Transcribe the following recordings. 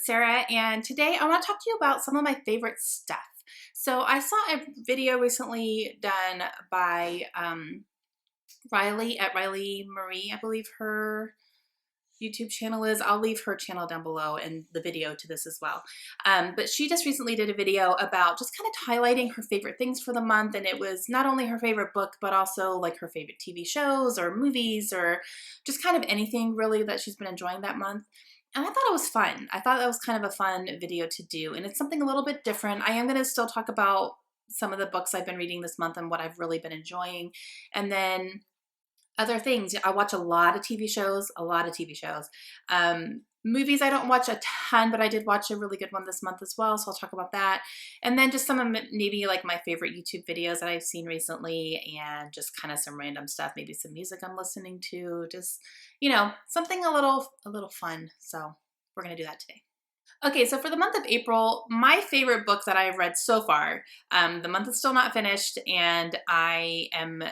it's Sarah, and today I want to talk to you about some of my favorite stuff. So I saw a video recently done by Riley at Riley Marie, I believe her YouTube channel is. I'll leave her channel down below and the video to this as well. But she just recently did a video about just kind of highlighting her favorite things for the month, and it was not only her favorite book, but also like her favorite TV shows or movies or just kind of anything really that she's been enjoying that month. And I thought it was fun. I thought that was kind of a fun video to do, and it's something a little bit different. I am going to still talk about some of the books I've been reading this month and what I've really been enjoying. And then other things. I watch a lot of TV shows, a lot of TV shows. Movies, I don't watch a ton, but I did watch a really good one this month as well, so I'll talk about that. And then just some of maybe like my favorite YouTube videos that I've seen recently, and just kind of some random stuff, maybe some music I'm listening to, just, something a little fun. So we're going to do that today. Okay, so for the month of April, my favorite book that I've read so far, the month is still not finished, and I am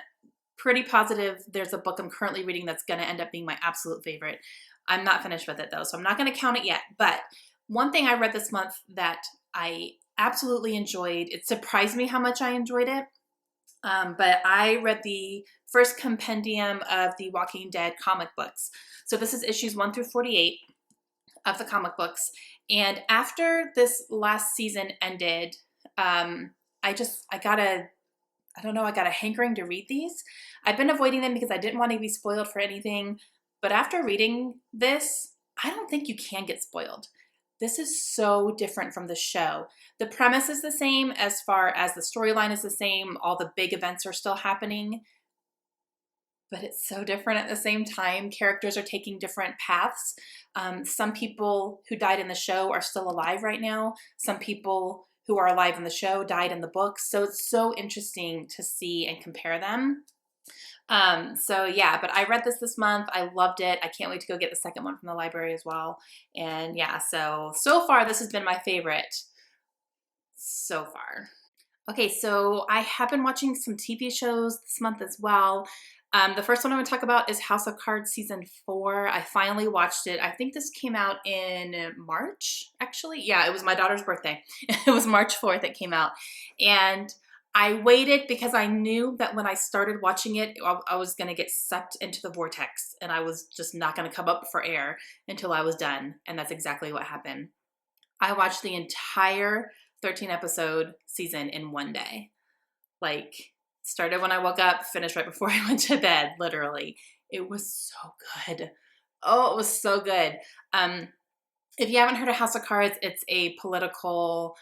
pretty positive there's a book I'm currently reading that's going to end up being my absolute favorite. I'm not finished with it though, so I'm not going to count it yet. But one thing I read this month that I absolutely enjoyed, it surprised me how much I enjoyed it. But I read the first compendium of the Walking Dead comic books. So this is issues 1 through 48 of the comic books. And after this last season ended, I got a hankering to read these. I've been avoiding them because I didn't want to be spoiled for anything. But after reading this, I don't think you can get spoiled. This is so different from the show. The premise is the same as far as the storyline is the same. All the big events are still happening. But it's so different at the same time. Characters are taking different paths. Some people who died in the show are still alive right now. Some people who are alive in the show died in the books. So it's so interesting to see and compare them. So yeah, but I read this month. I loved it. I can't wait to go get the second one from the library as well. And yeah, so far this has been my favorite so far. Okay, so I have been watching some TV shows this month as well. The first one I'm going to talk about is House of Cards Season 4. I finally watched it. I think this came out in March, actually. Yeah, it was my daughter's birthday. It was March 4th it came out. And I waited because I knew that when I started watching it, I was going to get sucked into the vortex, and I was just not going to come up for air until I was done. And that's exactly what happened. I watched the entire 13 episode season in one day. Like, started when I woke up, finished right before I went to bed, literally. It was so good. Oh, it was so good. If you haven't heard of House of Cards, it's a political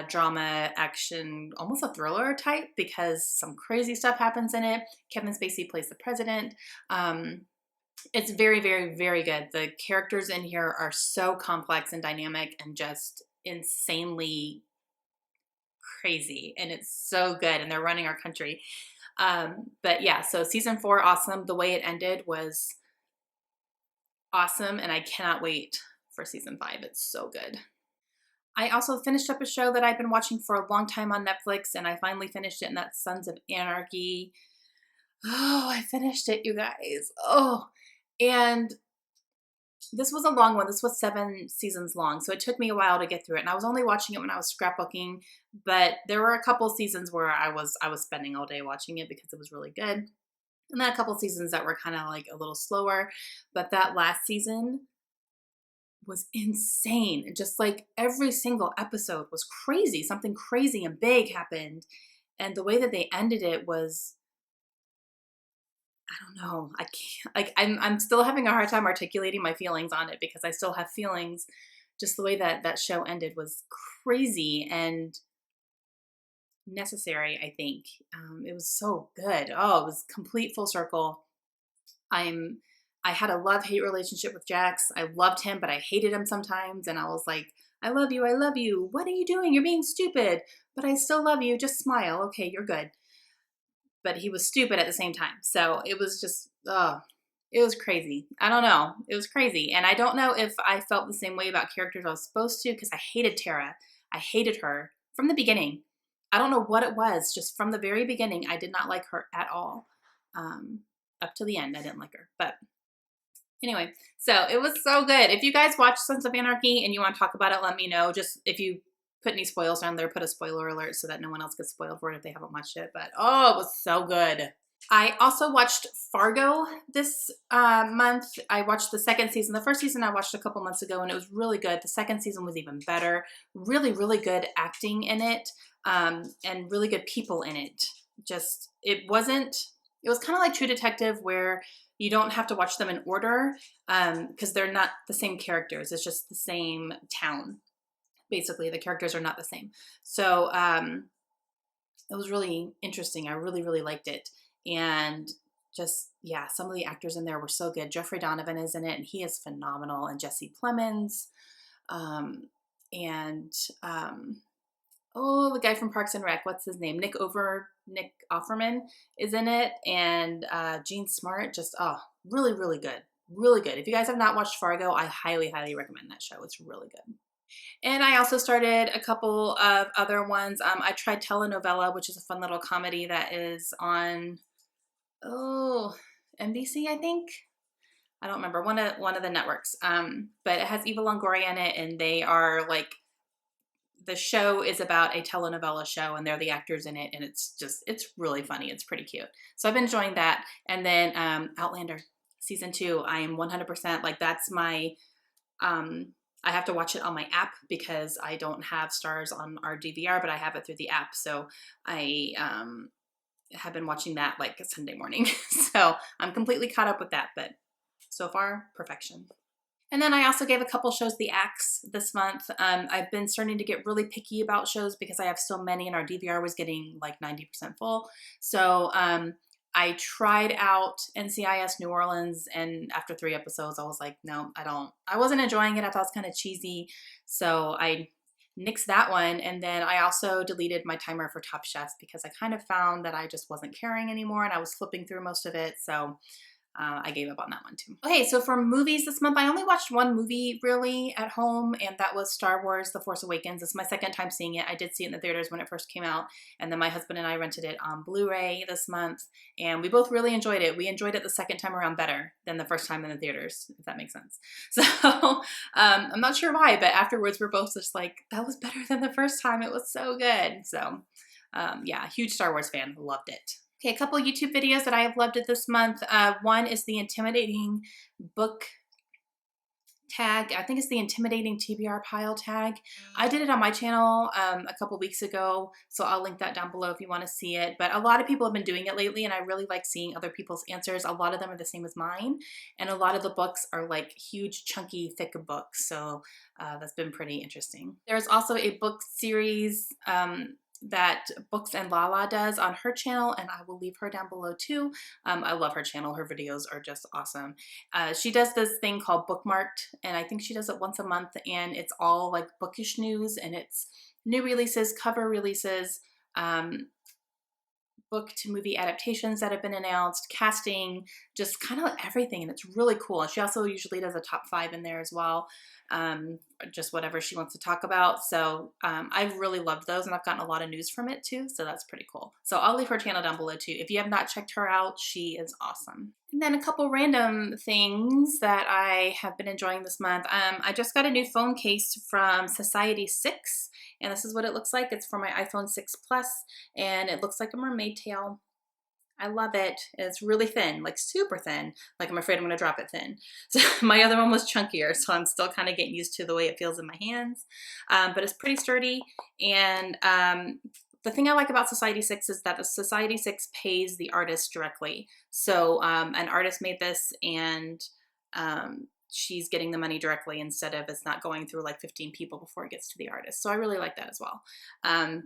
drama, action, almost a thriller type, because some crazy stuff happens in it. Kevin Spacey plays the president. It's very, very, very good. The characters in here are so complex and dynamic and just insanely crazy, and it's so good, and they're running our country. But yeah, so season 4, awesome. The way it ended was awesome, and I cannot wait for season 5. It's so good. I also finished up a show that I've been watching for a long time on Netflix, and I finally finished it, and that's Sons of Anarchy. Oh, I finished it, you guys. Oh, and this was a long one. This was 7 seasons long, so it took me a while to get through it. And I was only watching it when I was scrapbooking, but there were a couple seasons where I was spending all day watching it because it was really good. And then a couple seasons that were kind of like a little slower. But that last season was insane. Just like every single episode was crazy. Something crazy and big happened. And the way that they ended it was, I don't know. I can't, like, I'm still having a hard time articulating my feelings on it because I still have feelings. Just the way that that show ended was crazy and necessary, I think. It was so good. Oh, it was complete full circle. I had a love-hate relationship with Jax. I loved him, but I hated him sometimes. And I was like, I love you. I love you. What are you doing? You're being stupid, but I still love you. Just smile. Okay, you're good. But he was stupid at the same time. So it was just, it was crazy. I don't know. It was crazy. And I don't know if I felt the same way about characters I was supposed to, because I hated Tara. I hated her from the beginning. I don't know what it was. Just from the very beginning, I did not like her at all. Up to the end, I didn't like her. But Anyway, so it was so good. If you guys watch Sons of Anarchy and you want to talk about it, let me know. Just if you put any spoils down there, put a spoiler alert so that no one else gets spoiled for it if they haven't watched it. But oh, it was so good. I also watched Fargo this month. I watched the second season. The first season I watched a couple months ago and it was really good. The second season was even better. Really, really good acting in it, and really good people in it. Just, it was kind of like True Detective where you don't have to watch them in order because they're not the same characters. It's just the same town. Basically, the characters are not the same. So it was really interesting. I really, really liked it. And just, yeah, some of the actors in there were so good. Jeffrey Donovan is in it, and he is phenomenal. And Jesse Plemons. Um, and, oh, the guy from Parks and Rec, what's his name? Nick Offerman is in it. And Gene Smart, just, oh, really, really good. Really good. If you guys have not watched Fargo, I highly, highly recommend that show. It's really good. And I also started a couple of other ones. I tried Telenovela, which is a fun little comedy that is on, NBC, I think. I don't remember, one of the networks. But it has Eva Longoria in it, and they are like, the show is about a telenovela show, and they're the actors in it, and it's really funny. It's pretty cute. So I've been enjoying that. And then Outlander season 2, I am 100% like, that's my I have to watch it on my app because I don't have Stars on our DVR, but I have it through the app. So I have been watching that like Sunday morning. So I'm completely caught up with that, but so far, perfection. And then I also gave a couple shows the axe this month. I've been starting to get really picky about shows because I have so many and our DVR was getting like 90% full. So I tried out NCIS New Orleans, and after 3 episodes, I was like, no, I wasn't enjoying it. I thought it was kind of cheesy. So I nixed that one. And then I also deleted my timer for Top Chef because I kind of found that I just wasn't caring anymore and I was flipping through most of it. So I gave up on that one too. Okay, so for movies this month, I only watched one movie really at home, and that was Star Wars The Force Awakens. It's my second time seeing it. I did see it in the theaters when it first came out, and then my husband and I rented it on Blu-ray this month, and we both really enjoyed it. We enjoyed it the second time around better than the first time in the theaters, if that makes sense. So I'm not sure why, but afterwards we're both just like, that was better than the first time. It was so good. So yeah, huge Star Wars fan. Loved it. Okay, a couple YouTube videos that I have loved it this month. One is the intimidating book tag. I think it's the intimidating TBR pile tag. I did it on my channel a couple weeks ago, so I'll link that down below if you want to see it. But a lot of people have been doing it lately, and I really like seeing other people's answers. A lot of them are the same as mine, and a lot of the books are like huge, chunky, thick books. So that's been pretty interesting. There's also a book series that Books and Lala does on her channel, and I will leave her down below too. I love her channel. Her videos are just awesome. She does this thing called Bookmarked, and I think she does it once a month, and it's all like bookish news, and it's new releases, cover releases, book to movie adaptations that have been announced, casting, just kind of everything, and it's really cool. She also usually does a top 5 in there as well, just whatever she wants to talk about. So I've really loved those, and I've gotten a lot of news from it too, so that's pretty cool. So I'll leave her channel down below too. If you have not checked her out, she is awesome. And then a couple random things that I have been enjoying this month. I just got a new phone case from Society 6, and this is what it looks like. It's for my iPhone 6 Plus, and it looks like a mermaid tail. I love it. It's really thin, like super thin. Like I'm afraid I'm gonna drop it thin. So my other one was chunkier, so I'm still kind of getting used to the way it feels in my hands. But it's pretty sturdy, and the thing I like about Society 6 is that the Society 6 pays the artist directly. So an artist made this, and she's getting the money directly instead of it's not going through like 15 people before it gets to the artist. So I really like that as well.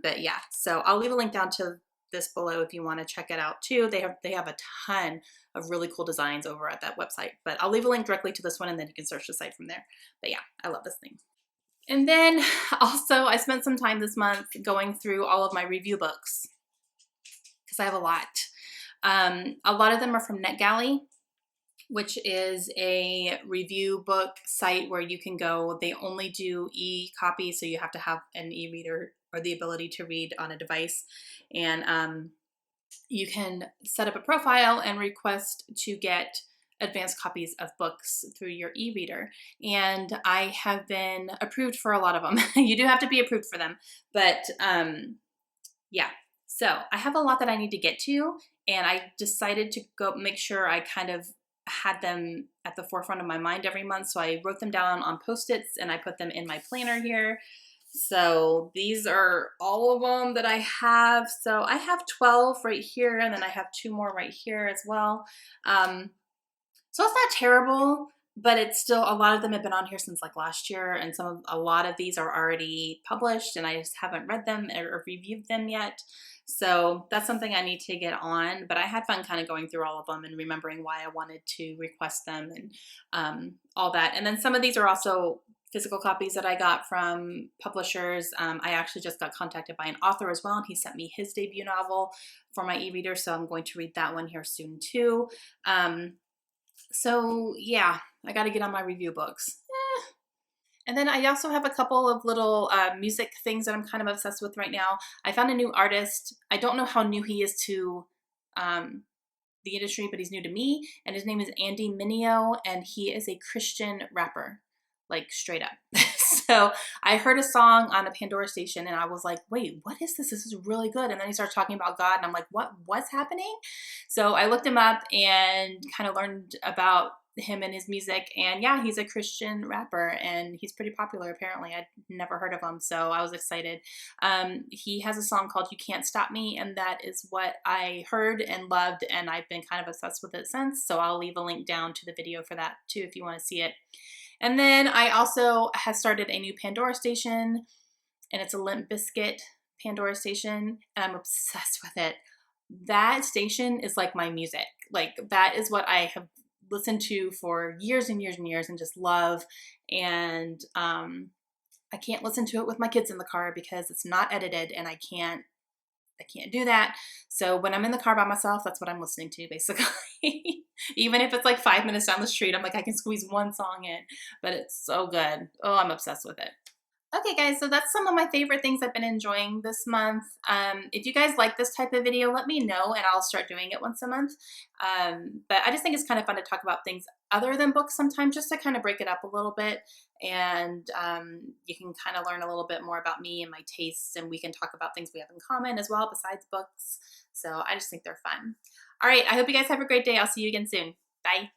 But yeah, so I'll leave a link down to this below if you want to check it out too. They have a ton of really cool designs over at that website, but I'll leave a link directly to this one, and then you can search the site from there. But yeah, I love this thing. And then also I spent some time this month going through all of my review books because I have a lot. A lot of them are from NetGalley, which is a review book site where you can go. They only do e-copy, so you have to have an e-reader or the ability to read on a device. And you can set up a profile and request to get advanced copies of books through your e-reader. And I have been approved for a lot of them. You do have to be approved for them, but yeah. So I have a lot that I need to get to, and I decided to go make sure I kind of had them at the forefront of my mind every month. So I wrote them down on Post-its and I put them in my planner here. So these are all of them that I have. So I have 12 right here, and then I have 2 more right here as well. So it's not terrible, but it's still, a lot of them have been on here since like last year, and a lot of these are already published and I just haven't read them or reviewed them yet. So that's something I need to get on, but I had fun kind of going through all of them and remembering why I wanted to request them and all that. And then some of these are also physical copies that I got from publishers. I actually just got contacted by an author as well, and he sent me his debut novel for my e-reader, so I'm going to read that one here soon too. So yeah, I got to get on my review books. And then I also have a couple of little music things that I'm kind of obsessed with right now. I found a new artist. I don't know how new he is to the industry, but he's new to me. And his name is Andy Mineo, and he is a Christian rapper, like straight up. So I heard a song on a Pandora station and I was like, wait, what is this? This is really good. And then he started talking about God and I'm like, what's happening? So I looked him up and kind of learned about him and his music, and yeah, he's a Christian rapper and he's pretty popular apparently. I'd never heard of him, so I was excited. He has a song called You Can't Stop Me, and that is what I heard and loved, and I've been kind of obsessed with it since, so I'll leave a link down to the video for that too if you want to see it. And then I also have started a new Pandora station, and it's a Limp Bizkit Pandora station, and I'm obsessed with it. That station is like my music. Like, that is what I have listened to for years and years and years and just love. And I can't listen to it with my kids in the car because it's not edited, and I can't do that. So when I'm in the car by myself, that's what I'm listening to basically. Even if it's like 5 minutes down the street, I'm like, I can squeeze one song in, but it's so good. Oh, I'm obsessed with it. Okay guys, so that's some of my favorite things I've been enjoying this month. If you guys like this type of video, let me know and I'll start doing it once a month. But I just think it's kind of fun to talk about things other than books sometimes, just to kind of break it up a little bit. And you can kind of learn a little bit more about me and my tastes, and we can talk about things we have in common as well besides books. So I just think they're fun. All right, I hope you guys have a great day. I'll see you again soon. Bye.